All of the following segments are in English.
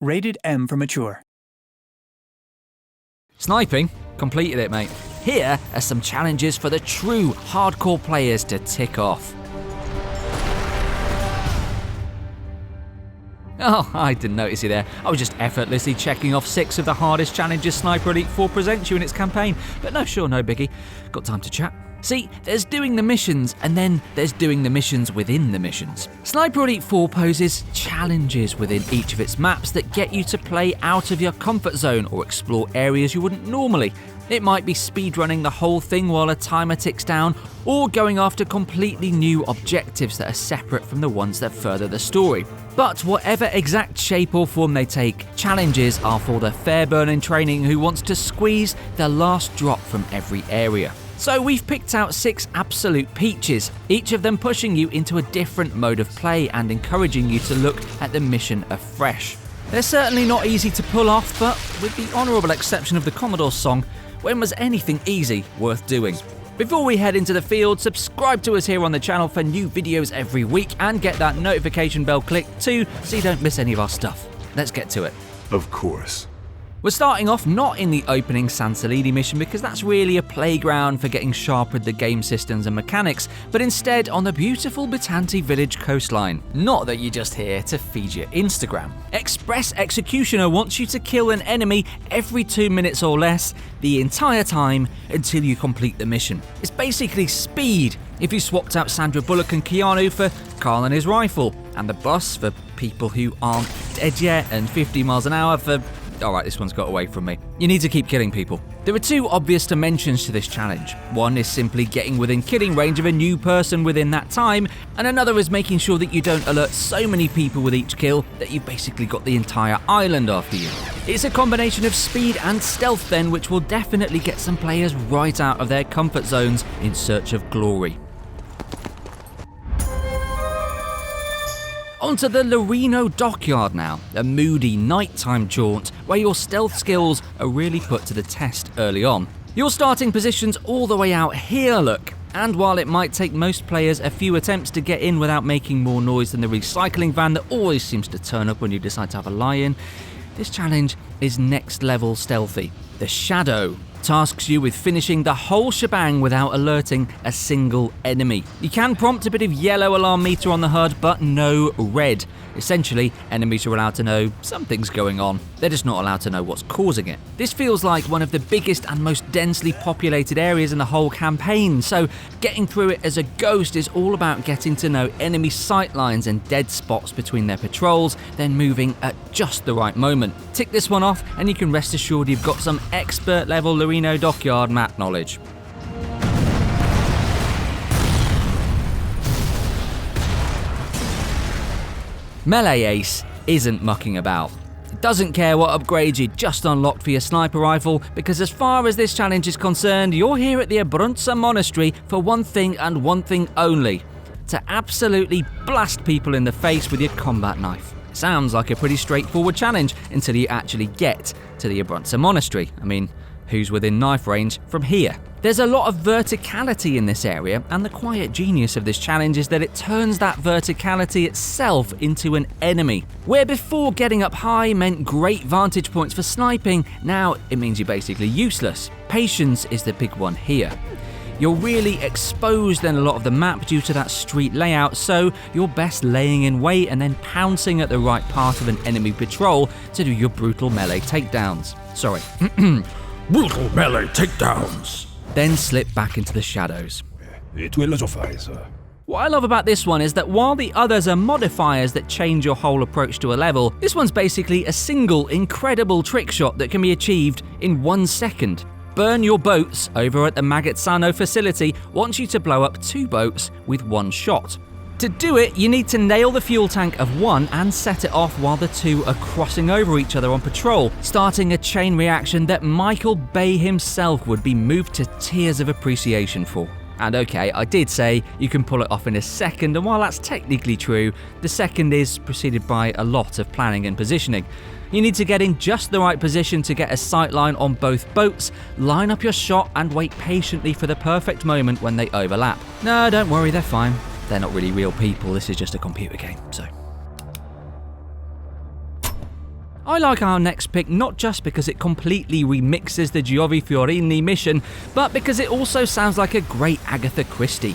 Rated M for mature. Sniping? Completed it, mate. Here are some challenges for the true hardcore players to tick off. Oh, I didn't notice you there. I was just effortlessly checking off 6 of the hardest challenges Sniper Elite 4 presents you in its campaign. But no, sure, no biggie. Got time to chat. See, there's doing the missions, and then there's doing the missions within the missions. Sniper Elite 4 poses challenges within each of its maps that get you to play out of your comfort zone or explore areas you wouldn't normally. It might be speedrunning the whole thing while a timer ticks down, or going after completely new objectives that are separate from the ones that further the story. But whatever exact shape or form they take, challenges are for the Fairburne-in-training who wants to squeeze the last drop from every area. So we've picked out 6 absolute peaches, each of them pushing you into a different mode of play and encouraging you to look at the mission afresh. They're certainly not easy to pull off, but with the honourable exception of the Commodore's song, when was anything easy worth doing? Before we head into the field, subscribe to us here on the channel for new videos every week and get that notification bell clicked too so you don't miss any of our stuff. Let's get to it. Of course. We're starting off not in the opening Sansalidi mission because that's really a playground for getting sharp with the game systems and mechanics, but instead on the beautiful Bitanti village coastline. Not that you're just here to feed your Instagram. Express Executioner wants you to kill an enemy every 2 minutes or less, the entire time until you complete the mission. It's basically speed. If you swapped out Sandra Bullock and Keanu for Carl and his rifle, and the bus for people who aren't dead yet, and 50 miles an hour for... Alright, this one's got away from me. You need to keep killing people. There are 2 obvious dimensions to this challenge. One is simply getting within killing range of a new person within that time, and another is making sure that you don't alert so many people with each kill that you've basically got the entire island after you. It's a combination of speed and stealth then, which will definitely get some players right out of their comfort zones in search of glory. Onto the Lorino Dockyard now, a moody nighttime jaunt where your stealth skills are really put to the test early on. Your starting position's all the way out here, look, and while it might take most players a few attempts to get in without making more noise than the recycling van that always seems to turn up when you decide to have a lie-in, this challenge is next level stealthy. The Shadow tasks you with finishing the whole shebang without alerting a single enemy. You can prompt a bit of yellow alarm meter on the HUD, but no red. Essentially, enemies are allowed to know something's going on. They're just not allowed to know what's causing it. This feels like one of the biggest and most densely populated areas in the whole campaign, so getting through it as a ghost is all about getting to know enemy sightlines and dead spots between their patrols, then moving at just the right moment. Tick this one off and you can rest assured you've got some expert level Lorino Dockyard map knowledge. Melee Ace isn't mucking about. It doesn't care what upgrades you just unlocked for your sniper rifle, because as far as this challenge is concerned, you're here at the Abrunza Monastery for one thing and one thing only: to absolutely blast people in the face with your combat knife. Sounds like a pretty straightforward challenge until you actually get to the Abrunza Monastery. I mean, who's within knife range from here? There's a lot of verticality in this area, and the quiet genius of this challenge is that it turns that verticality itself into an enemy. Where before getting up high meant great vantage points for sniping, now it means you're basically useless. Patience is the big one here. You're really exposed in a lot of the map due to that street layout, so you're best laying in wait and then pouncing at the right part of an enemy patrol to do your brutal melee takedowns. Sorry. Brutal melee takedowns. Then slip back into the shadows. It will suffice. What I love about this one is that while the others are modifiers that change your whole approach to a level, this one's basically a single incredible trick shot that can be achieved in 1 second. Burn Your Boats over at the Magazzeno facility wants you to blow up 2 boats with 1 shot. To do it, you need to nail the fuel tank of one and set it off while the 2 are crossing over each other on patrol, starting a chain reaction that Michael Bay himself would be moved to tears of appreciation for. And okay, I did say you can pull it off in a second, and while that's technically true, the second is preceded by a lot of planning and positioning. You need to get in just the right position to get a sight line on both boats, line up your shot and wait patiently for the perfect moment when they overlap. No, don't worry, they're fine. They're not really real people, this is just a computer game, so. I like our next pick not just because it completely remixes the Giovi Fiorini mission, but because it also sounds like a great Agatha Christie.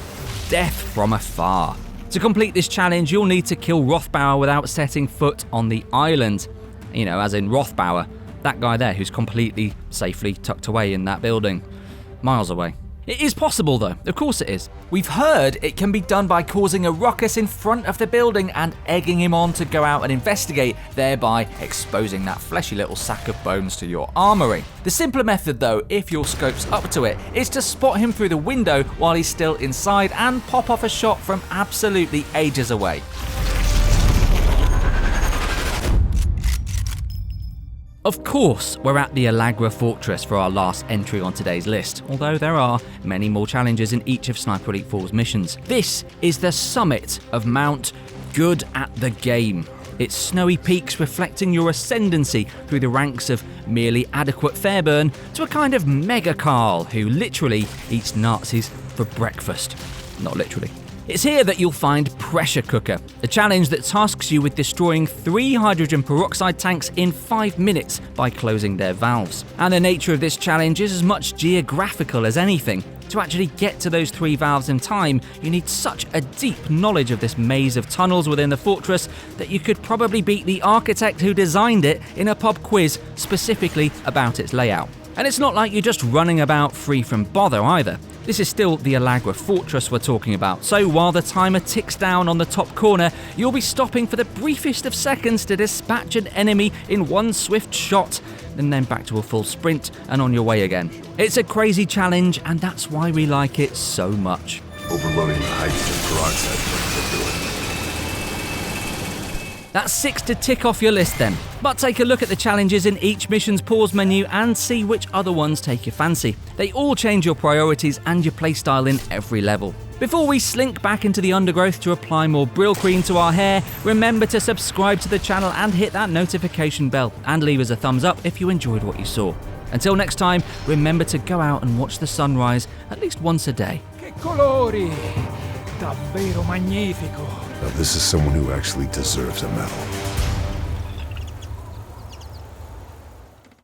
Death from Afar. To complete this challenge, you'll need to kill Rothbauer without setting foot on the island. You know, as in Rothbauer, that guy there who's completely safely tucked away in that building. Miles away. It is possible though, of course it is. We've heard it can be done by causing a ruckus in front of the building and egging him on to go out and investigate, thereby exposing that fleshy little sack of bones to your armoury. The simpler method though, if your scope's up to it, is to spot him through the window while he's still inside and pop off a shot from absolutely ages away. Of course, we're at the Allagra fortress for our last entry on today's list, although there are many more challenges in each of Sniper Elite 4's missions. This is the summit of Mount Good at the Game. Its snowy peaks reflecting your ascendancy through the ranks of merely adequate Fairburne to a kind of mega Carl who literally eats Nazis for breakfast. Not literally. It's here that you'll find Pressure Cooker, a challenge that tasks you with destroying 3 hydrogen peroxide tanks in 5 minutes by closing their valves. And the nature of this challenge is as much geographical as anything. To actually get to those 3 valves in time, you need such a deep knowledge of this maze of tunnels within the fortress that you could probably beat the architect who designed it in a pub quiz specifically about its layout. And it's not like you're just running about free from bother either. This is still the Allagra fortress we're talking about, so while the timer ticks down on the top corner, you'll be stopping for the briefest of seconds to dispatch an enemy in one swift shot, and then back to a full sprint and on your way again. It's a crazy challenge, and that's why we like it so much. Overloading the hydrogen peroxide tanks are doing. That's 6 to tick off your list then. But take a look at the challenges in each mission's pause menu and see which other ones take your fancy. They all change your priorities and your playstyle in every level. Before we slink back into the undergrowth to apply more Brill Cream to our hair, remember to subscribe to the channel and hit that notification bell, and leave us a thumbs up if you enjoyed what you saw. Until next time, remember to go out and watch the sunrise at least once a day. Che colori! Davvero magnifico! Now this is someone who actually deserves a medal.